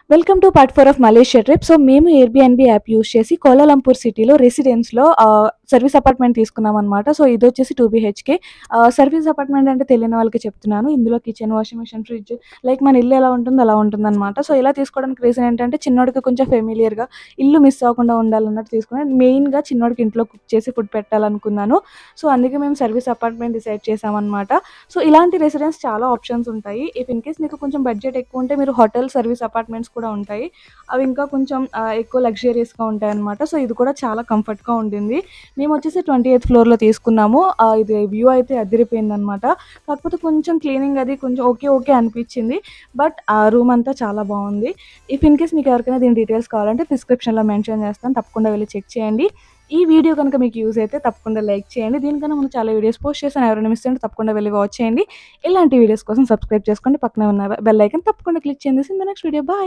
Welcome to part 4 of Malaysia trip. So మేము Airbnb app use చేసి Kuala Lumpur సిటీలో రెసిడెన్స్‌లో సర్వీస్ అపార్ట్మెంట్ తీసుకున్నామనమాట. సో ఇదొచ్చేసి 2 బీహెచ్‌కే. సర్వీస్ అపార్ట్మెంట్ అంటే తెలియని వాళ్ళకి చెప్తున్నాను. ఇందులో kitchen, washing machine, fridge like మన ఇల్లు ఎలా ఉంటుందో అలా ఉంటుందనమాట. సో ఇలా తీసుకోవడానికి రీజన్ ఏంటంటే చిన్నోడికి కొంచెం ఫెమిలియర్‌గా ఇల్లు మిస్ అవ్వకుండా ఉండాలన్నట్టు తీసుకున్నాను. మెయిన్‌గా చిన్నోడికి ఇంట్లో కుక్ చేసి ఫుడ్ పెట్టాలనుకున్నాను. సో అందుకే మేము సర్వీస్ అపార్ట్మెంట్ డిసైడ్ చేశామనమాట. సో ఇలాంటి రెసిడెన్స్ చాలా ఆప్షన్స్ ఉంటాయి. ఇఫ్ ఇన్ కేస్ మీకు కొంచెం బడ్జెట్ ఎక్కువ ఉంటే మీరు హోటల్ సర్వీస్ అపార్ట్మెంట్స్ కూడా ఉంటాయి. అవి ఇంకా కొంచెం ఎక్కువ లగ్జరియస్‌గా ఉంటాయన్నమాట. సో ఇది కూడా చాలా కంఫర్ట్‌గా ఉండింది. మేమొచ్చేసి 28థ్ ఫ్లోర్‌లో తీసుకున్నాము. ఇది వ్యూ అయితే అదిరిపోయిందనమాట. కాకపోతే కొంచెం క్లీనింగ్ అది కొంచెం ఓకే, ఓకే అనిపిచ్చింది. బట్ ఆ రూమ్ అంతా చాలా బావుంది. ఇఫ్ ఇన్ కేస్ మీకు ఎవరికైనా దీని డీటెయిల్స్ కావాలంటే డిస్క్రిప్షన్‌లో మెన్షన్ చేస్తాను. తప్పకుండా వెళ్లి చెక్ చేయండి. ఈ వీడియో కనుక మీకు యూజ్ అయితే తప్పకుండా లైక్ చేయండి. దీనికన్నా ముందు చాలా వీడియోస్ పోస్ట్ చేశాను. ఎవరైనా మిస్ అయ్యుంటే తప్పకుండా వెళ్లి వాచ్ చేయండి. ఇలాంటి వీడియోస్ కోసం సబ్స్క్రైబ్ చేసుకోండి. పక్కనే ఉన్న బెల్ ఐకాన్ తప్పకుండా క్లిక్ చేయండి. See you in the next video. Bye.